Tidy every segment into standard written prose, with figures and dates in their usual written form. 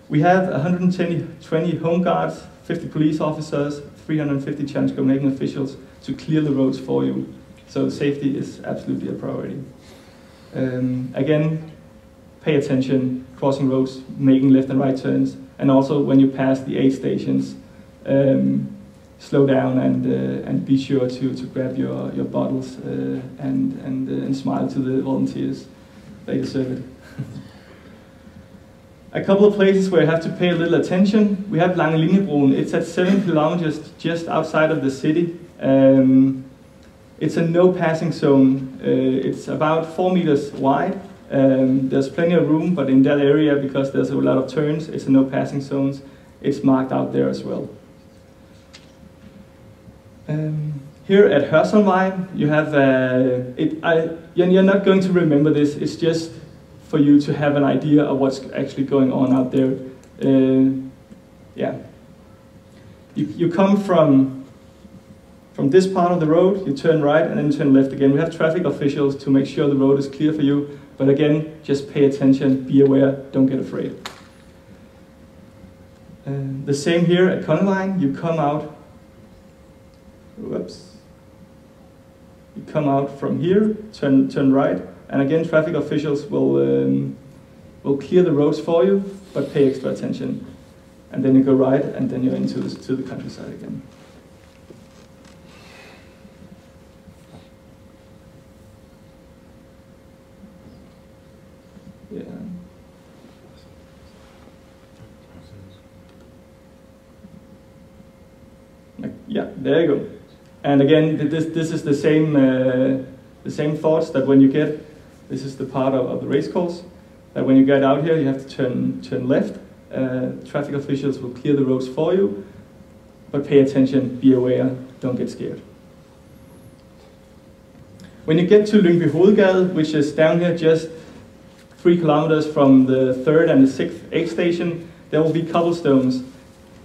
We have 120 home guards, 50 police officers, 350 challenge Copenhagen officials to clear the roads for you. So safety is absolutely a priority. Again, pay attention, crossing roads, making left and right turns, and also when you pass the aid stations, slow down and be sure to grab your bottles and smile to the volunteers. They deserve it. A couple of places where you have to pay a little attention. We have Langelinjebroen. It's at 7 kilometers just outside of the city. It's a no passing zone. It's about 4 meters wide. There's plenty of room, but in that area, because there's a lot of turns, it's a no passing zones. It's marked out there as well. Here at Hørsholmvejen, you have, you're not going to remember this, it's just for you to have an idea of what's actually going on out there. Yeah. You come from this part of the road, you turn right and then turn left again. We have traffic officials to make sure the road is clear for you, but again, just pay attention, be aware, don't get afraid. The same here at Copenhagen, you come out, whoops. You come out from here, turn right, and again, traffic officials will clear the roads for you, but pay extra attention. And then you go right, and then you're into the countryside again. Yeah. Yeah, there you go. And again, this is the same thoughts that when you get, this is the part of the race course, that when you get out here, you have to turn left. Traffic officials will clear the roads for you, but pay attention, be aware, don't get scared. When you get to Lyngby Hovedgade, which is down here just 3 kilometers from the 3rd and the 6th aid station, there will be cobblestones.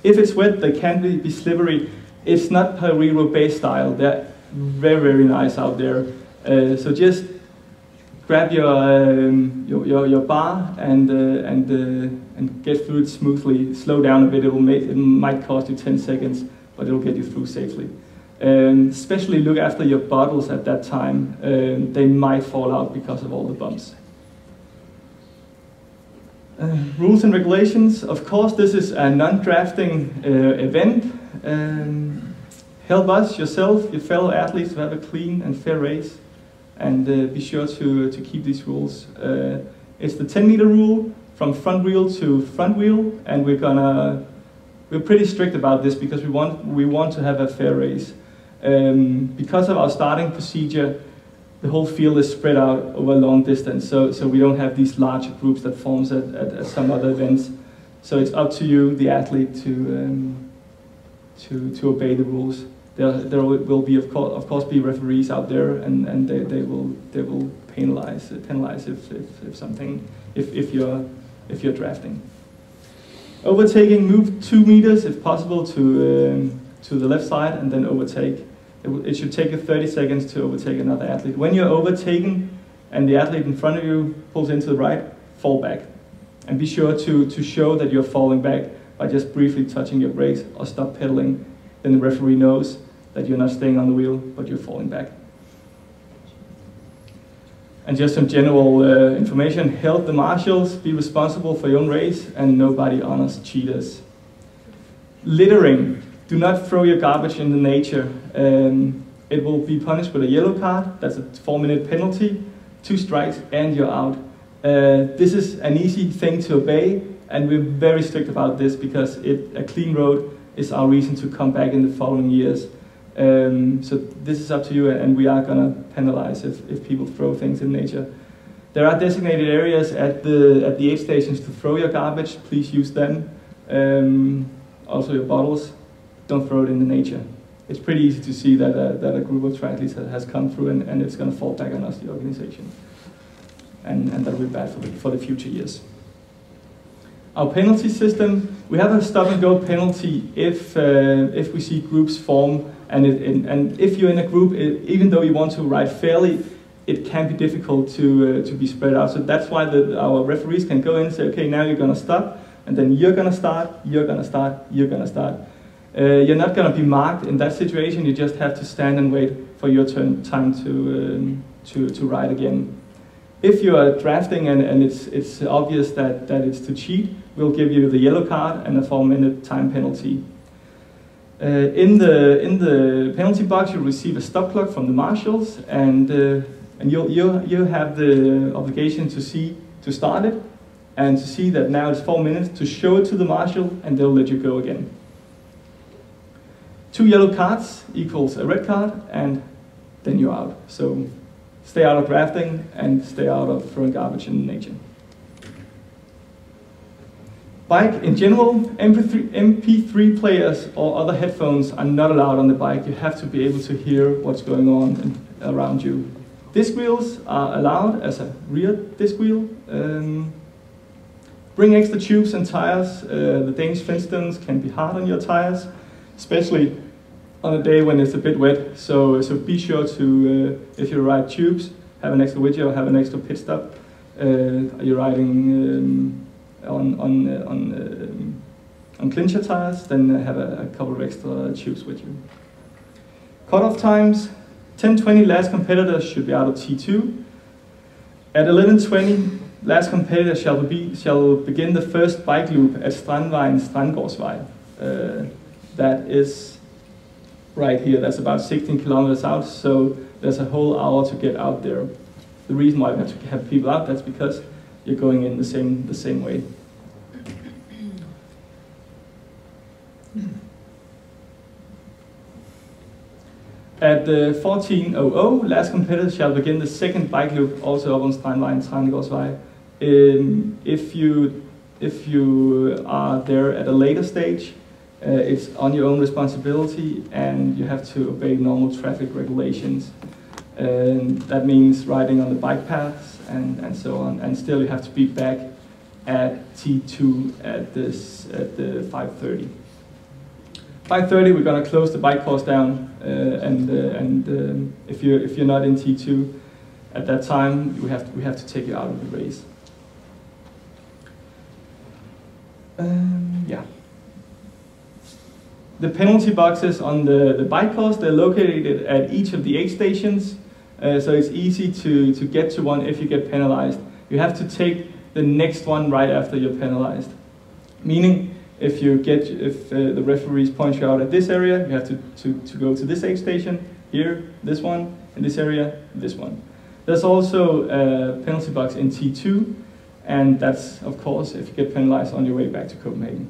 If it's wet, they can be slippery. It's not Paris-Roubaix style. They're very, very nice out there. So just grab your bar and get through it smoothly. Slow down a bit. It might cost you 10 seconds, but it'll get you through safely. Especially look after your bottles at that time. They might fall out because of all the bumps. Rules and regulations. Of course, this is a non-drafting event. Help us, yourself, your fellow athletes to have a clean and fair race, and be sure to keep these rules. It's the 10-meter rule from front wheel to front wheel, and we're pretty strict about this because we want to have a fair race. Because of our starting procedure, the whole field is spread out over a long distance, so we don't have these large groups that forms at some other events. So it's up to you, the athlete, to obey the rules. There will be of course be referees out there, and they will penalize if you're drafting. Overtaking, move 2 meters if possible to the left side, and then overtake. It should take you 30 seconds to overtake another athlete. When you're overtaken and the athlete in front of you pulls into the right, fall back. And be sure to show that you're falling back by just briefly touching your brakes or stop pedaling. Then the referee knows that you're not staying on the wheel, but you're falling back. And just some general information. Help the marshals, be responsible for your own race, and nobody honors cheaters. Littering. Do not throw your garbage in the nature. It will be punished with a yellow card. That's a 4-minute penalty, 2 strikes, and you're out. This is an easy thing to obey, and we're very strict about this because a clean road is our reason to come back in the following years. So this is up to you, and we are going to penalize if people throw things in nature. There are designated areas at the aid stations to throw your garbage. Please use them. Also your bottles. Don't throw it in the nature. It's pretty easy to see that a group of triathletes has come through, and it's going to fall back on us, the organization. And that'll be bad for the future years. Our penalty system, we have a stop-and-go penalty if we see groups form, and if you're in a group, even though you want to ride fairly, it can be difficult to be spread out. So that's why our referees can go in and say, okay, now you're going to stop, and then you're gonna start, you're gonna start, you're gonna start. You're not gonna be marked in that situation. You just have to stand and wait for your time to write again. If you are drafting and it's obvious that it's to cheat, we'll give you the yellow card and a 4-minute time penalty. In the penalty box, you'll receive a stop clock from the marshals, and you have the obligation to start it and to see that now it's 4 minutes, to show it to the marshal, and they'll let you go again. 2 yellow cards equals a red card, and then you're out. So stay out of drafting and stay out of throwing garbage in nature. Bike in general, MP3 players or other headphones are not allowed on the bike. You have to be able to hear what's going on around you. Disc wheels are allowed as a rear disc wheel. Bring extra tubes and tires. The Danish Flintstones can be hard on your tires, especially on a day when it's a bit wet. So be sure to, if you ride tubes, have an extra widget or have an extra pit stop. You're riding on clincher tires, then have a couple of extra tubes with you. Cut-off times: 10:20 last competitor should be out of T2. At 11:20, last competitor shall begin the first bike loop at Strandvejen Strandgårdsvej. That is right here. That's about 16 kilometers out, so there's a whole hour to get out there. The reason why we have to have people out, that's because you're going in the same way. At 14:00, last competitor shall begin the second bike loop, also up on Strandvejen Strandgårdsvej. If you are there at a later stage, it's on your own responsibility, and you have to obey normal traffic regulations. That means riding on the bike paths and so on. And still, you have to be back at T2 at the 5:30. 5:30, we're going to close the bike course down, if you're not in T2 at that time, we have to take you out of the race. Yeah. The penalty boxes on the bike course, they're located at each of the aid stations, so it's easy to get to one if you get penalized. You have to take the next one right after you're penalized. Meaning, if the referees point you out at this area, you have to go to this aid station, here, this one, in this area, this one. There's also a penalty box in T2, and that's, of course, if you get penalized on your way back to Copenhagen.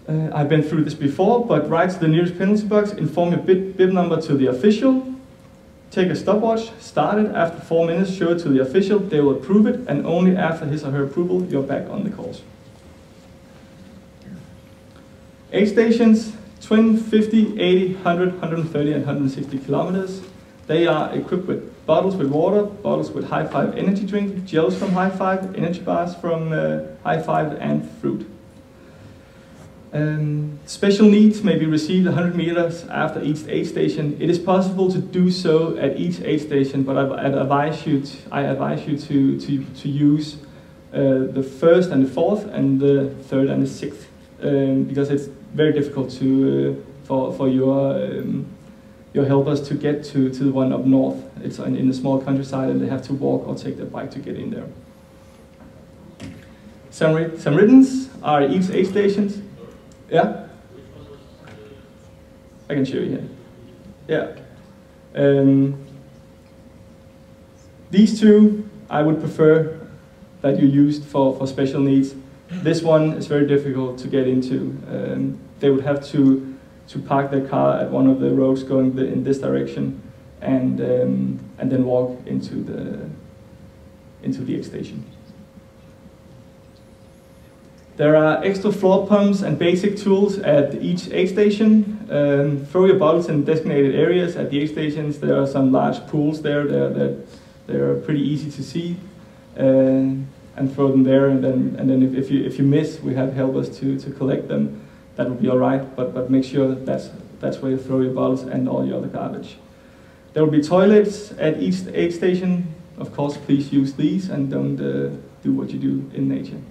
I've been through this before, but write to the nearest penalty box, inform your bib number to the official, take a stopwatch, start it after 4 minutes, show it to the official, they will approve it, and only after his or her approval, you're back on the course. Aid stations, 20, 50, 80, 100, 130, and 160 kilometers. They are equipped with bottles with water, bottles with High Five energy drink, gels from High Five, energy bars from High Five, and fruit. Special needs may be received 100 meters after each aid station. It is possible to do so at each aid station, but I advise you to use the first and the fourth, and the third and the sixth, because it's very difficult for your helpers to get to the one up north. It's in a small countryside, and they have to walk or take their bike to get in there. Some riddens are at each aid stations. Yeah? I can show you here. Yeah. These two I would prefer that you used for special needs. This one is very difficult to get into. They would have to park their car at one of the roads going in this direction, and then walk into the aid station. There are extra floor pumps and basic tools at each aid station. Throw your bottles in designated areas at the aid stations. There are some large pools there. They're pretty easy to see, and throw them there. And then if you miss, we have helpers to collect them. That would be all right. But make sure that's where you throw your bottles and all your other garbage. There will be toilets at each aid station. Of course, please use these and don't do what you do in nature.